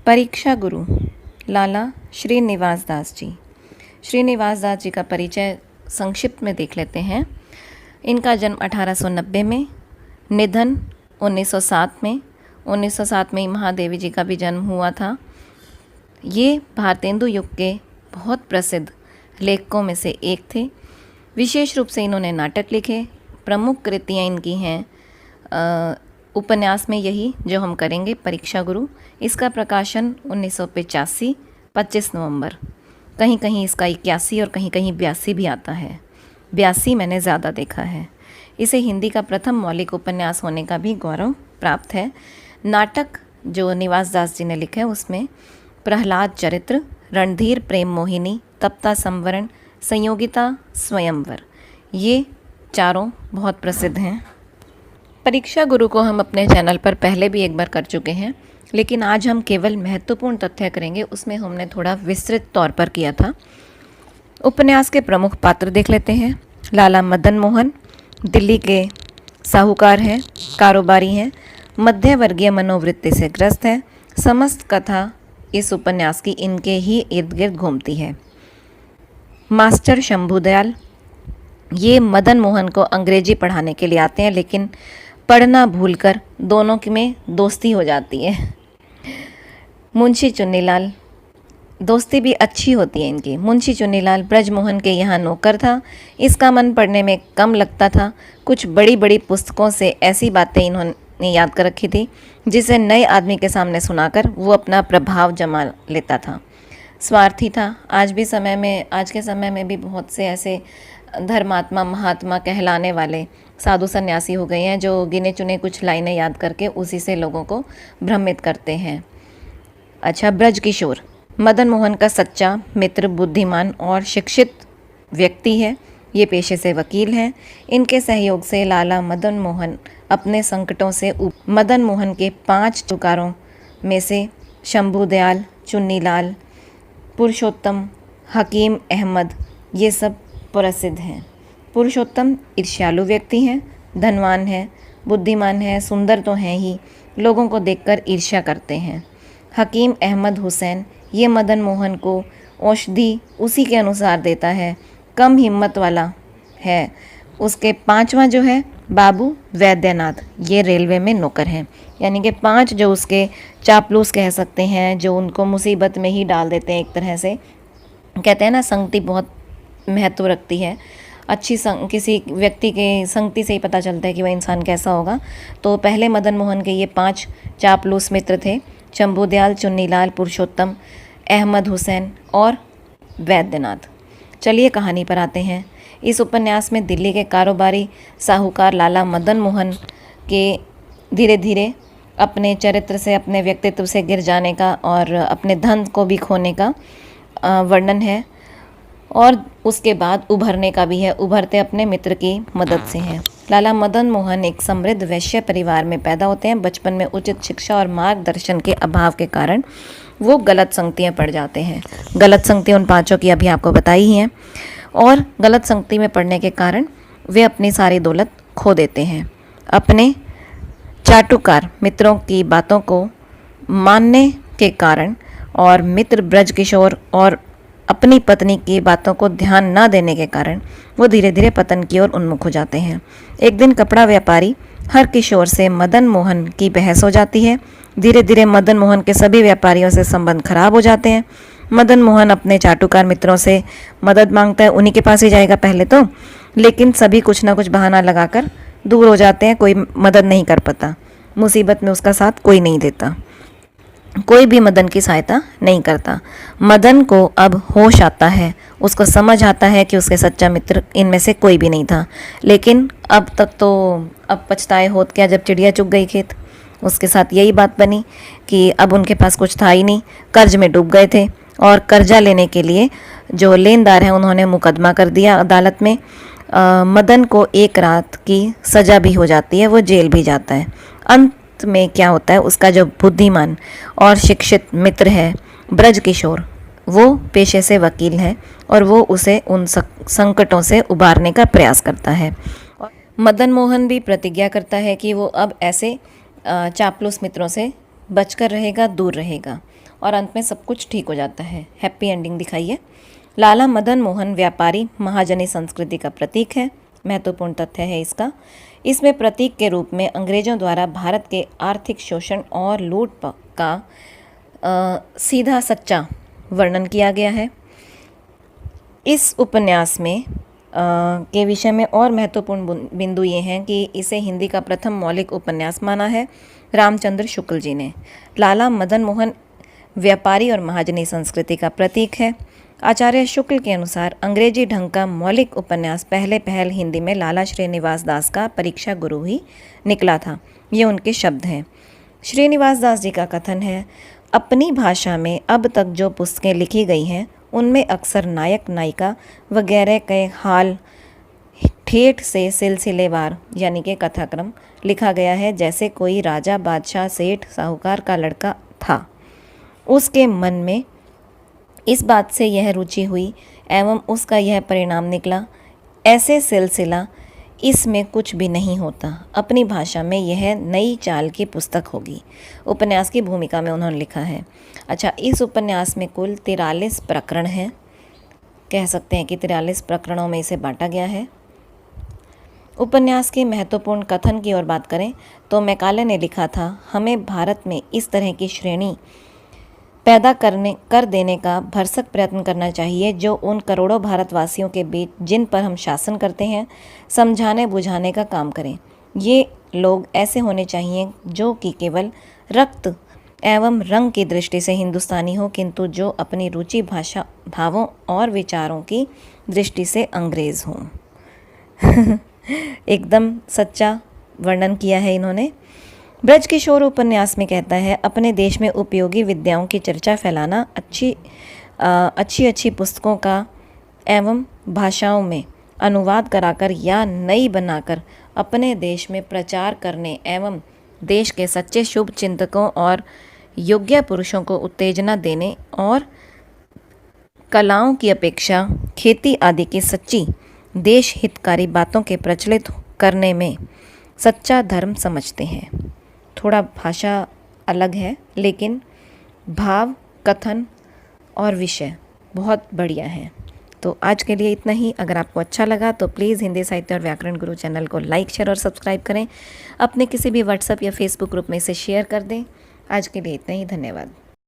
परीक्षा गुरु लाला श्रीनिवास दास जी। श्रीनिवास दास जी का परिचय संक्षिप्त में देख लेते हैं। इनका जन्म 1890 में, निधन 1907 में। 1907 में महादेवी जी का भी जन्म हुआ था। ये भारतेंदु युग के बहुत प्रसिद्ध लेखकों में से एक थे। विशेष रूप से इन्होंने नाटक लिखे। प्रमुख कृतियाँ इनकी हैं उपन्यास में यही जो हम करेंगे, परीक्षा गुरु। इसका प्रकाशन 1985 25 नवंबर। कहीं कहीं इसका 81 और कहीं कहीं 82 भी आता है। 82 मैंने ज़्यादा देखा है। इसे हिंदी का प्रथम मौलिक उपन्यास होने का भी गौरव प्राप्त है। नाटक जो निवास दास जी ने लिखे हैं उसमें प्रहलाद चरित्र, रणधीर प्रेम मोहिनी, तप्ता संवरण, संयोगिता, स्वयंवर, ये चारों बहुत प्रसिद्ध हैं। परीक्षा गुरु को हम अपने चैनल पर पहले भी एक बार कर चुके हैं, लेकिन आज हम केवल महत्वपूर्ण तथ्य करेंगे। उसमें हमने थोड़ा विस्तृत तौर पर किया था। उपन्यास के प्रमुख पात्र देख लेते हैं। लाला मदन मोहन दिल्ली के साहूकार हैं, कारोबारी हैं, मध्य वर्गीय मनोवृत्ति से ग्रस्त हैं। समस्त कथा इस उपन्यास की इनके ही इर्द गिर्द घूमती है। मास्टर शंभुदयाल, ये मदन मोहन को अंग्रेजी पढ़ाने के लिए आते हैं, लेकिन पढ़ना भूलकर दोनों में दोस्ती हो जाती है। मुंशी चुन्नीलाल, दोस्ती भी अच्छी होती है इनकी। मुंशी चुन्नीलाल ब्रजमोहन के यहाँ नौकर था। इसका मन पढ़ने में कम लगता था। कुछ बड़ी बड़ी पुस्तकों से ऐसी बातें इन्होंने याद कर रखी थी जिसे नए आदमी के सामने सुनाकर वो अपना प्रभाव जमा लेता था। स्वार्थी था। आज के समय में भी बहुत से ऐसे धर्मात्मा महात्मा कहलाने वाले साधु सन्यासी हो गए हैं जो गिने चुने कुछ लाइनें याद करके उसी से लोगों को भ्रमित करते हैं। अच्छा, ब्रज किशोर मदन मोहन का सच्चा मित्र, बुद्धिमान और शिक्षित व्यक्ति है। ये पेशे से वकील हैं। इनके सहयोग से लाला मदन मोहन अपने संकटों से मदन मोहन के 5 चुकारों में से शंभुदयाल, चुन्नीलाल, पुरुषोत्तम, हकीम अहमद, ये सब प्रसिद्ध हैं। पुरुषोत्तम ईर्ष्यालु व्यक्ति हैं, धनवान हैं, बुद्धिमान हैं, सुंदर तो हैं ही, लोगों को देखकर ईर्ष्या करते हैं। हकीम अहमद हुसैन, ये मदन मोहन को औषधि उसी के अनुसार देता है, कम हिम्मत वाला है। उसके 5वां जो है बाबू वैद्यनाथ, ये रेलवे में नौकर हैं। यानी कि 5 जो उसके चापलूस कह सकते हैं, जो उनको मुसीबत में ही डाल देते हैं एक तरह से। कहते हैं ना, संगति बहुत महत्व रखती है। अच्छी किसी व्यक्ति के संगति से ही पता चलता है कि वह इंसान कैसा होगा। तो पहले मदन मोहन के ये 5 चापलूस मित्र थे, शंभुदयाल, चुन्नीलाल, पुरुषोत्तम, अहमद हुसैन और वैद्यनाथ। चलिए कहानी पर आते हैं। इस उपन्यास में दिल्ली के कारोबारी साहूकार लाला मदन मोहन के धीरे धीरे अपने चरित्र से, अपने व्यक्तित्व से गिर जाने का और अपने धन को भी खोने का वर्णन है, और उसके बाद उभरने का भी है। उभरते अपने मित्र की मदद से हैं। लाला मदन मोहन एक समृद्ध वैश्य परिवार में पैदा होते हैं। बचपन में उचित शिक्षा और मार्गदर्शन के अभाव के कारण वो गलत संगतियाँ पड़ जाते हैं। गलत संगतियाँ उन 5 की अभी आपको बताई ही हैं। और गलत संगति में पड़ने के कारण वे अपनी सारी दौलत खो देते हैं। अपने चाटुकार मित्रों की बातों को मानने के कारण और मित्र ब्रज किशोर और अपनी पत्नी की बातों को ध्यान न देने के कारण वो धीरे धीरे पतन की ओर उन्मुख हो जाते हैं। एक दिन कपड़ा व्यापारी हर किशोर से मदन मोहन की बहस हो जाती है। धीरे धीरे मदन मोहन के सभी व्यापारियों से संबंध खराब हो जाते हैं। मदन मोहन अपने चाटुकार मित्रों से मदद मांगता है, उन्हीं के पास ही जाएगा पहले तो, लेकिन सभी कुछ ना कुछ बहाना लगाकर दूर हो जाते हैं। कोई मदद नहीं कर पाता। मुसीबत में उसका साथ कोई नहीं देता, कोई भी मदन की सहायता नहीं करता। मदन को अब होश आता है। उसको समझ आता है कि उसके सच्चा मित्र इनमें से कोई भी नहीं था। लेकिन अब पछताए होत क्या जब चिड़िया चुग गई खेत। उसके साथ यही बात बनी कि अब उनके पास कुछ था ही नहीं, कर्ज में डूब गए थे, और कर्जा लेने के लिए जो लेनदार हैं उन्होंने मुकदमा कर दिया अदालत में। मदन को 1 रात की सज़ा भी हो जाती है, वो जेल भी जाता है। अंत में क्या होता है, उसका जो बुद्धिमान और शिक्षित मित्र है ब्रज किशोर, वो पेशे से वकील है और वो उसे उन संकटों से उबारने का प्रयास करता है। मदन मोहन भी प्रतिज्ञा करता है कि वो अब ऐसे चापलूस मित्रों से बचकर रहेगा, दूर रहेगा, और अंत में सब कुछ ठीक हो जाता है। हैप्पी एंडिंग दिखाई है। लाला मदन मोहन व्यापारी महाजनी संस्कृति का प्रतीक है। महत्वपूर्ण तथ्य है इसका। इसमें प्रतीक के रूप में अंग्रेजों द्वारा भारत के आर्थिक शोषण और लूट का सीधा सच्चा वर्णन किया गया है। इस उपन्यास में के विषय में और महत्वपूर्ण बिंदु ये हैं कि इसे हिंदी का प्रथम मौलिक उपन्यास माना है रामचंद्र शुक्ल जी ने। लाला मदन मोहन व्यापारी और महाजनी संस्कृति का प्रतीक है। आचार्य शुक्ल के अनुसार अंग्रेजी ढंग का मौलिक उपन्यास पहल हिंदी में लाला श्रीनिवास दास का परीक्षा गुरु ही निकला था। ये उनके शब्द हैं। श्रीनिवास दास जी का कथन है, अपनी भाषा में अब तक जो पुस्तकें लिखी गई हैं उनमें अक्सर नायक नायिका वगैरह के हाल ठेठ से सिलसिलेवार यानी कि कथाक्रम लिखा गया है, जैसे कोई राजा बादशाह सेठ साहूकार का लड़का था। उसके मन में इस बात से यह रुचि हुई एवं उसका यह परिणाम निकला। ऐसे सिलसिला इसमें कुछ भी नहीं होता। अपनी भाषा में यह नई चाल की पुस्तक होगी। उपन्यास की भूमिका में उन्होंने लिखा है। अच्छा, इस उपन्यास में कुल 43 प्रकरण हैं। कह सकते हैं कि 43 प्रकरणों में इसे बांटा गया है। उपन्यास के महत्वपूर्ण कथन की ओर बात करें तो मैकाले ने लिखा था, हमें भारत में इस तरह की श्रेणी पैदा कर देने का भरसक प्रयत्न करना चाहिए जो उन करोड़ों भारतवासियों के बीच जिन पर हम शासन करते हैं समझाने बुझाने का काम करें। ये लोग ऐसे होने चाहिए जो कि केवल रक्त एवं रंग की दृष्टि से हिंदुस्तानी हो, किंतु जो अपनी रुचि भाषा भावों और विचारों की दृष्टि से अंग्रेज़ हों। एकदम सच्चा वर्णन किया है इन्होंने। ब्रज किशोर उपन्यास में कहता है, अपने देश में उपयोगी विद्याओं की चर्चा फैलाना, अच्छी पुस्तकों का एवं भाषाओं में अनुवाद कराकर या नई बनाकर अपने देश में प्रचार करने एवं देश के सच्चे शुभ चिंतकों और योग्य पुरुषों को उत्तेजना देने और कलाओं की अपेक्षा खेती आदि की सच्ची देश हितकारी बातों के प्रचलित करने में सच्चा धर्म समझते हैं। थोड़ा भाषा अलग है लेकिन भाव, कथन और विषय बहुत बढ़िया है। तो आज के लिए इतना ही। अगर आपको अच्छा लगा तो प्लीज़ हिंदी साहित्य और व्याकरण गुरु चैनल को लाइक, शेयर और सब्सक्राइब करें। अपने किसी भी व्हाट्सएप या फेसबुक ग्रुप में इसे शेयर कर दें। आज के लिए इतना ही। धन्यवाद।